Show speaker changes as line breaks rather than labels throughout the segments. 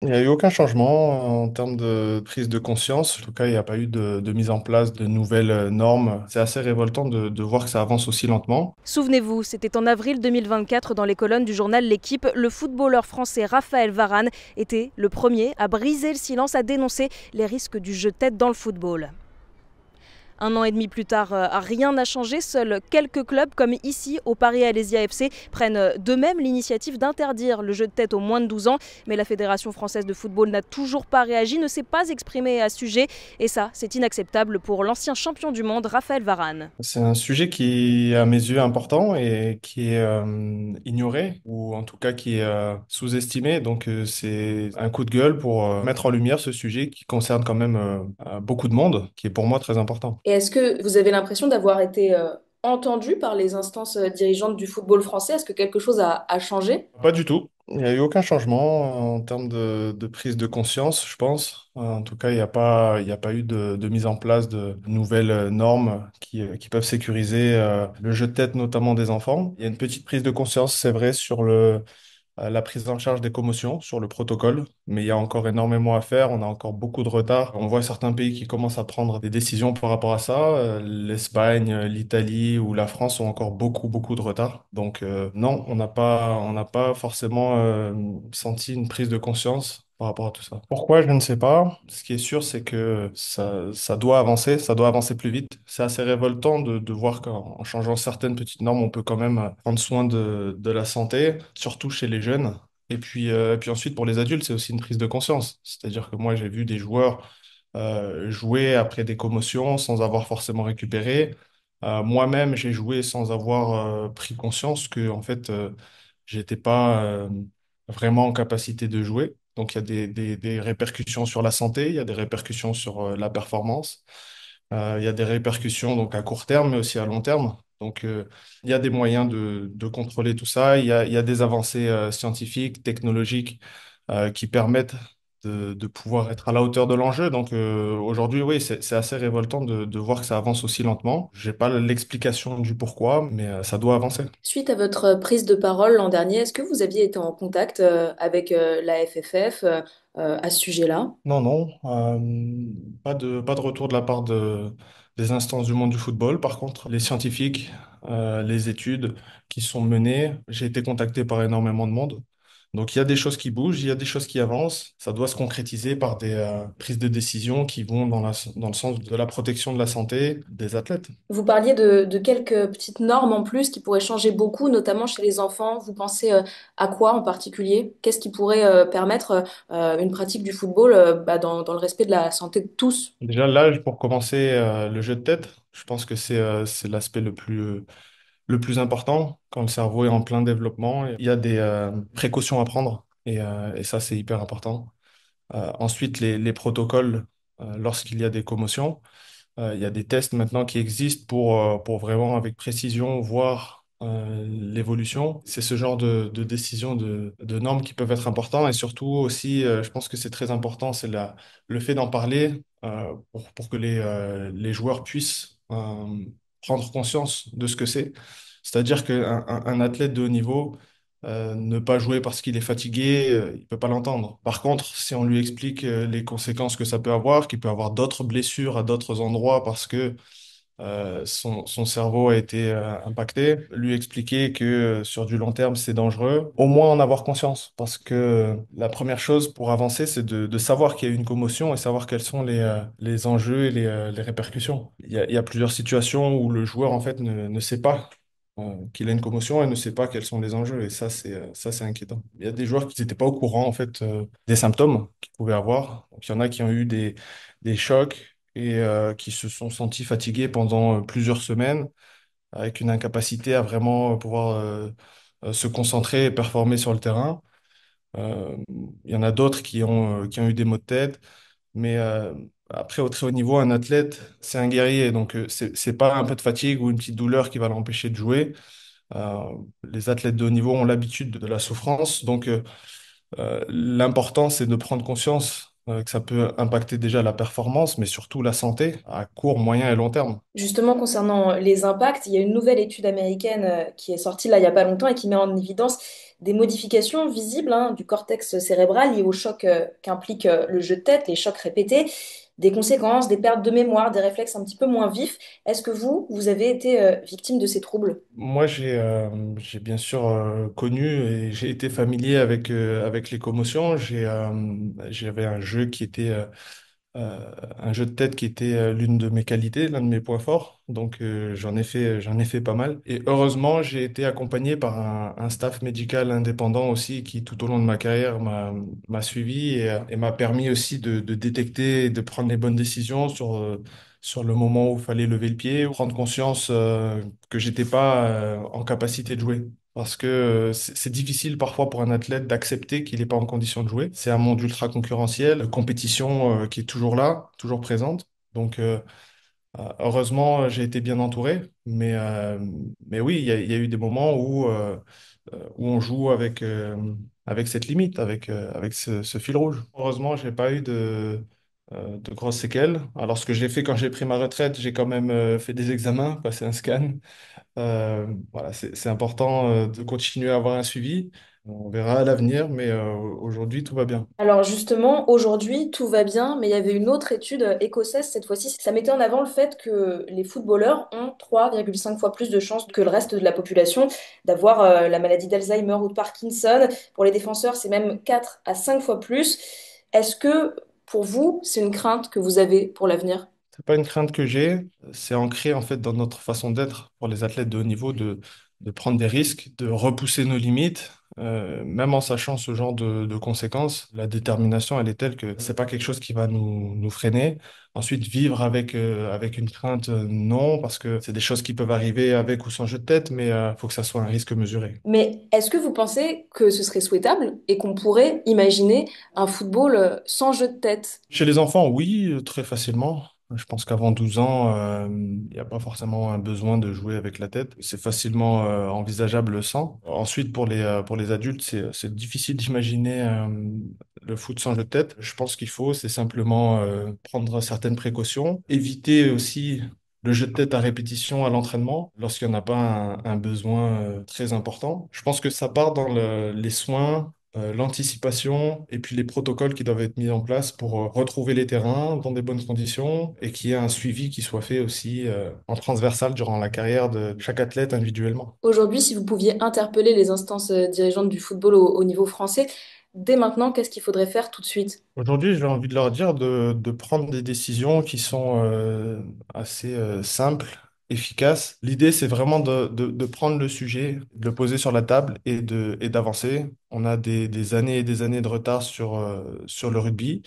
Il n'y a eu aucun changement en termes de prise de conscience. En tout cas, il n'y a pas eu de mise en place de nouvelles normes. C'est assez révoltant de voir que ça avance aussi lentement.
Souvenez-vous, c'était en avril 2024 dans les colonnes du journal L'équipe, le footballeur français Raphaël Varane était le premier à briser le silence, à dénoncer les risques du jeu de tête dans le football. Un an et demi plus tard, rien n'a changé. Seuls quelques clubs, comme ici au Paris Alésia FC, prennent d'eux-mêmes l'initiative d'interdire le jeu de tête aux moins de 12 ans. Mais la Fédération française de football n'a toujours pas réagi, ne s'est pas exprimée à ce sujet. Et ça, c'est inacceptable pour l'ancien champion du monde, Raphaël Varane.
C'est un sujet qui est à mes yeux important et qui est ignoré ou en tout cas qui est sous-estimé. Donc c'est un coup de gueule pour mettre en lumière ce sujet qui concerne quand même beaucoup de monde, qui est pour moi très important.
Et est-ce que vous avez l'impression d'avoir été entendu par les instances dirigeantes du football français? Est-ce que quelque chose a changé?
Pas du tout. Il n'y a eu aucun changement en termes de prise de conscience, je pense. En tout cas, il y a pas eu de mise en place de nouvelles normes qui peuvent sécuriser le jeu de tête, notamment des enfants. Il y a une petite prise de conscience, c'est vrai, sur la prise en charge des commotions sur le protocole, mais il y a encore énormément à faire, on a encore beaucoup de retard. On voit certains pays qui commencent à prendre des décisions par rapport à ça. L'Espagne, l'Italie ou la France ont encore beaucoup de retard. Donc non, on n'a pas forcément senti une prise de conscience par rapport à tout ça. Pourquoi, je ne sais pas. Ce qui est sûr, c'est que ça doit avancer plus vite. C'est assez révoltant de voir qu'en changeant certaines petites normes, on peut quand même prendre soin de la santé, surtout chez les jeunes. Et puis ensuite, pour les adultes, c'est aussi une prise de conscience. C'est-à-dire que moi, j'ai vu des joueurs jouer après des commotions sans avoir forcément récupéré. Moi-même, j'ai joué sans avoir pris conscience que, en fait, j'étais pas vraiment en capacité de jouer. Donc, il y a des répercussions sur la santé, il y a des répercussions sur la performance, il y a des répercussions donc à court terme, mais aussi à long terme. Donc, il y a des moyens de contrôler tout ça. Il y a des avancées scientifiques, technologiques qui permettent de pouvoir être à la hauteur de l'enjeu. Donc, aujourd'hui, oui, c'est assez révoltant de voir que ça avance aussi lentement. J'ai pas l'explication du pourquoi, mais ça doit avancer.
Suite à votre prise de parole l'an dernier, est-ce que vous aviez été en contact avec la FFF à ce sujet-là?
Non, non, pas de retour de la part des instances du monde du football. Par contre, les scientifiques, les études qui sont menées, j'ai été contacté par énormément de monde. Donc il y a des choses qui bougent, il y a des choses qui avancent. Ça doit se concrétiser par des prises de décision qui vont dans le sens de la protection de la santé des athlètes.
Vous parliez de quelques petites normes en plus qui pourraient changer beaucoup, notamment chez les enfants. Vous pensez à quoi en particulier? Qu'est-ce qui pourrait permettre une pratique du football dans le respect de la santé de tous?
Déjà, l'âge pour commencer le jeu de tête, je pense que c'est l'aspect le plus important quand le cerveau est en plein développement. Il y a des précautions à prendre et ça, c'est hyper important. Ensuite, les protocoles lorsqu'il y a des commotions. Il y a des tests maintenant qui existent pour vraiment, avec précision, voir l'évolution. C'est ce genre de décisions, de normes qui peuvent être importants. Et surtout aussi, je pense que c'est très important, le fait d'en parler pour que les joueurs puissent prendre conscience de ce que c'est. C'est-à-dire qu'un athlète de haut niveau, ne pas jouer parce qu'il est fatigué, il peut pas l'entendre. Par contre, si on lui explique les conséquences que ça peut avoir, qu'il peut avoir d'autres blessures à d'autres endroits parce que son cerveau a été impacté, lui expliquer que sur du long terme, c'est dangereux, au moins en avoir conscience. Parce que la première chose pour avancer, c'est de savoir qu'il y a eu une commotion et savoir quels sont les enjeux et les répercussions. Il y a plusieurs situations où le joueur, en fait, ne sait pas qu'il a une commotion et ne sait pas quels sont les enjeux. Et ça, c'est inquiétant. Il y a des joueurs qui n'étaient pas au courant, en fait, des symptômes qu'ils pouvaient avoir. Donc, il y en a qui ont eu des chocs et qui se sont sentis fatigués pendant plusieurs semaines, avec une incapacité à vraiment pouvoir se concentrer et performer sur le terrain. Euh, il y en a d'autres qui ont eu des maux de tête, mais après, au très haut niveau, un athlète, c'est un guerrier, donc c'est pas un peu de fatigue ou une petite douleur qui va l'empêcher de jouer. Euh, les athlètes de haut niveau ont l'habitude de la souffrance, donc l'important, c'est de prendre conscience que ça peut impacter déjà la performance, mais surtout la santé à court, moyen et long terme.
Justement, concernant les impacts, il y a une nouvelle étude américaine qui est sortie là il n'y a pas longtemps et qui met en évidence des modifications visibles hein, du cortex cérébral liées au choc qu'implique le jeu de tête, les chocs répétés, des conséquences, des pertes de mémoire, des réflexes un petit peu moins vifs. Est-ce que vous avez été victime de ces troubles?
Moi, j'ai bien sûr connu et j'ai été familier avec les commotions. J'avais un jeu qui était un jeu de tête qui était l'une de mes qualités, l'un de mes points forts. Donc j'en ai fait pas mal. Et heureusement, j'ai été accompagné par un staff médical indépendant aussi qui tout au long de ma carrière m'a suivi et m'a permis aussi de détecter et de prendre les bonnes décisions sur le moment où il fallait lever le pied, prendre conscience que j'étais pas en capacité de jouer. Parce que c'est difficile parfois pour un athlète d'accepter qu'il n'est pas en condition de jouer. C'est un monde ultra concurrentiel, compétition qui est toujours là, toujours présente. Donc heureusement, j'ai été bien entouré. Mais oui, il y a eu des moments où on joue avec cette limite, avec ce fil rouge. Heureusement, j'ai pas eu de grosses séquelles. Alors ce que j'ai fait quand j'ai pris ma retraite, j'ai quand même fait des examens, passé un scan. Voilà, c'est important de continuer à avoir un suivi. On verra à l'avenir, mais aujourd'hui, tout va bien.
Alors justement, aujourd'hui, tout va bien, mais il y avait une autre étude écossaise cette fois-ci. Ça mettait en avant le fait que les footballeurs ont 3,5 fois plus de chances que le reste de la population d'avoir la maladie d'Alzheimer ou de Parkinson. Pour les défenseurs, c'est même 4 à 5 fois plus. Est-ce que pour vous, c'est une crainte que vous avez pour l'avenir?
C'est pas une crainte que j'ai, c'est ancré en fait dans notre façon d'être pour les athlètes de haut niveau de prendre des risques, de repousser nos limites, même en sachant ce genre de conséquences. La détermination, elle est telle que c'est pas quelque chose qui va nous freiner. Ensuite, vivre avec une crainte, non, parce que c'est des choses qui peuvent arriver avec ou sans jeu de tête, mais faut que ça soit un risque mesuré.
Mais est-ce que vous pensez que ce serait souhaitable et qu'on pourrait imaginer un football sans jeu de tête?
Chez les enfants, oui, très facilement. Je pense qu'avant 12 ans, il n'y a pas forcément un besoin de jouer avec la tête. C'est facilement envisageable sans. Ensuite, pour les adultes, c'est difficile d'imaginer le foot sans jeu de tête. Je pense qu'il faut, c'est simplement prendre certaines précautions, éviter aussi le jeu de tête à répétition à l'entraînement lorsqu'il n'y en a pas un besoin très important. Je pense que ça part dans les soins l'anticipation et puis les protocoles qui doivent être mis en place pour retrouver les terrains dans des bonnes conditions et qu'il y ait un suivi qui soit fait aussi en transversal durant la carrière de chaque athlète individuellement.
Aujourd'hui, si vous pouviez interpeller les instances dirigeantes du football au niveau français, dès maintenant, qu'est-ce qu'il faudrait faire tout de suite?
Aujourd'hui, j'ai envie de leur dire de prendre des décisions qui sont assez simples, efficaces. L'idée, c'est vraiment de prendre le sujet, de le poser sur la table et d'avancer. On a des années et des années de retard sur le rugby.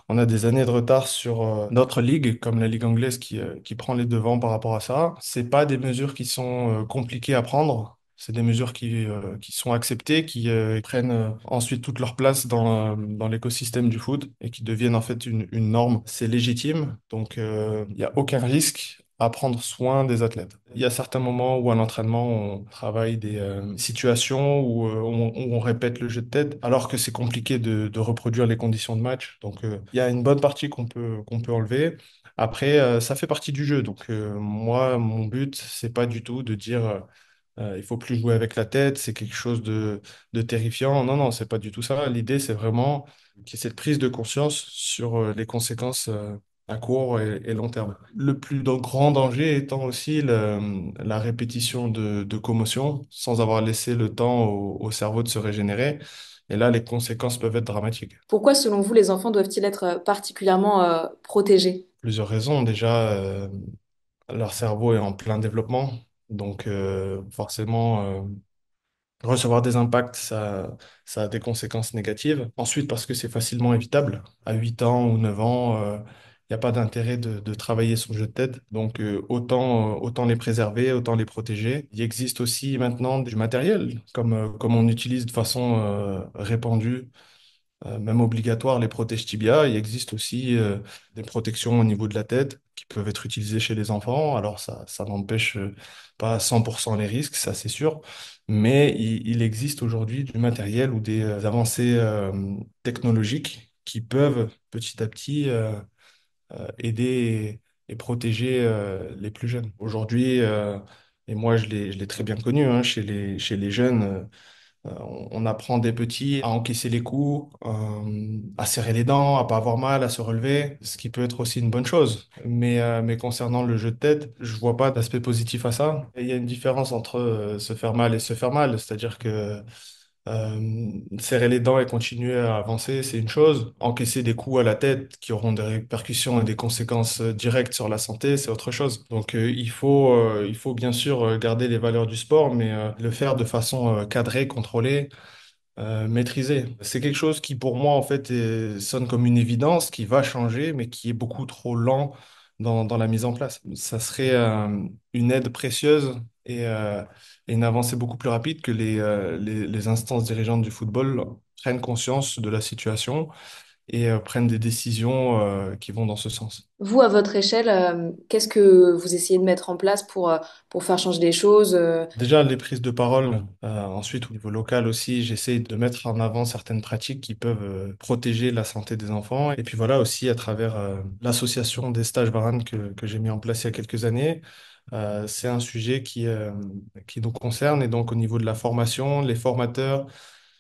On a des années de retard sur notre ligue, comme la ligue anglaise qui prend les devants par rapport à ça. C'est pas des mesures qui sont compliquées à prendre. C'est des mesures qui sont acceptées, qui prennent ensuite toute leur place dans l'écosystème du foot et qui deviennent en fait une norme. C'est légitime, donc il n'y a aucun risque à prendre soin des athlètes. Il y a certains moments où à l'entraînement, on travaille des situations où on répète le jeu de tête, alors que c'est compliqué de reproduire les conditions de match. Donc il y a une bonne partie qu'on peut enlever. Après, ça fait partie du jeu. Donc moi, mon but, c'est pas du tout de dire il faut plus jouer avec la tête, c'est quelque chose de terrifiant. Non, non, c'est pas du tout ça. L'idée, c'est vraiment qu'il y ait cette prise de conscience sur les conséquences à court et long terme. Le plus grand danger étant aussi la répétition de commotions sans avoir laissé le temps au cerveau de se régénérer. Et là, les conséquences peuvent être dramatiques.
Pourquoi, selon vous, les enfants doivent-ils être particulièrement protégés?
Plusieurs raisons. Déjà, leur cerveau est en plein développement. Donc, forcément, recevoir des impacts, ça a des conséquences négatives. Ensuite, parce que c'est facilement évitable. À 8 ans ou 9 ans, il n'y a pas d'intérêt de travailler son jeu de tête. Donc, autant les préserver, autant les protéger. Il existe aussi maintenant du matériel, comme on utilise de façon répandue même obligatoire, les protèges tibia. Il existe aussi des protections au niveau de la tête qui peuvent être utilisées chez les enfants. Alors, ça n'empêche pas à 100% les risques, ça c'est sûr. Mais il existe aujourd'hui du matériel ou des avancées technologiques qui peuvent petit à petit aider et protéger les plus jeunes. Aujourd'hui, et moi je l'ai très bien connu hein, chez les jeunes. On apprend des petits à encaisser les coups, à serrer les dents, à pas avoir mal, à se relever, ce qui peut être aussi une bonne chose. Mais concernant le jeu de tête, je vois pas d'aspect positif à ça. Et il y a une différence entre se faire mal et se faire mal, c'est-à-dire que serrer les dents et continuer à avancer, c'est une chose. Encaisser des coups à la tête qui auront des répercussions et des conséquences directes sur la santé, c'est autre chose. Donc il faut bien sûr garder les valeurs du sport, mais le faire de façon cadrée, contrôlée, maîtrisée. C'est quelque chose qui pour moi en fait sonne comme une évidence, qui va changer, mais qui est beaucoup trop lent dans la mise en place. Ça serait une aide précieuse et une avancée beaucoup plus rapide que les instances dirigeantes du football prennent conscience de la situation et prennent des décisions qui vont dans ce sens.
Vous, à votre échelle, qu'est-ce que vous essayez de mettre en place pour faire changer les choses?
Déjà, les prises de parole. Ensuite, au niveau local aussi, j'essaie de mettre en avant certaines pratiques qui peuvent protéger la santé des enfants. Et puis voilà, aussi à travers l'association des stages Varane que j'ai mis en place il y a quelques années. C'est un sujet qui nous concerne. Et donc, au niveau de la formation, les formateurs,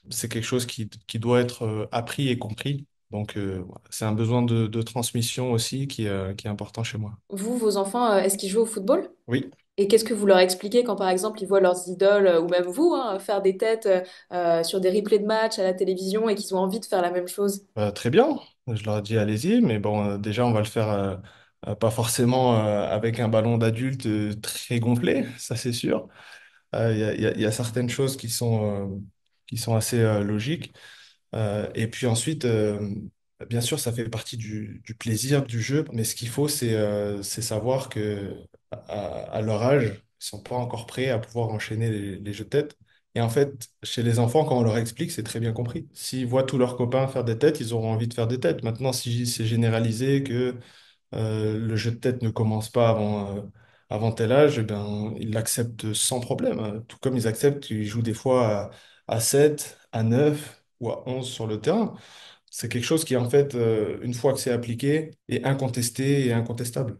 c'est quelque chose qui doit être appris et compris. Donc, voilà. C'est un besoin de transmission aussi qui est important chez moi.
Vous, vos enfants, est-ce qu'ils jouent au football?
Oui.
Et qu'est-ce que vous leur expliquez quand, par exemple, ils voient leurs idoles, ou même vous, hein, faire des têtes sur des replays de matchs à la télévision et qu'ils ont envie de faire la même chose?
Très bien, je leur dis allez-y, mais bon, déjà on va le faire pas forcément avec un ballon d'adulte très gonflé, ça c'est sûr. Il y a certaines choses qui sont assez logiques. Et puis ensuite, bien sûr, ça fait partie du plaisir du jeu, mais ce qu'il faut, c'est savoir que à leur âge, ils sont pas encore prêts à pouvoir enchaîner les jeux de tête. Et en fait, chez les enfants, quand on leur explique, c'est très bien compris. S'ils voient tous leurs copains faire des têtes, ils auront envie de faire des têtes. Maintenant, si c'est généralisé que le jeu de tête ne commence pas avant tel âge, eh ben, ils l'acceptent sans problème, hein. Tout comme ils acceptent qu'ils jouent des fois à 7, à 9 ou à 11 sur le terrain. C'est quelque chose qui, en fait, une fois que c'est appliqué, est incontesté et incontestable.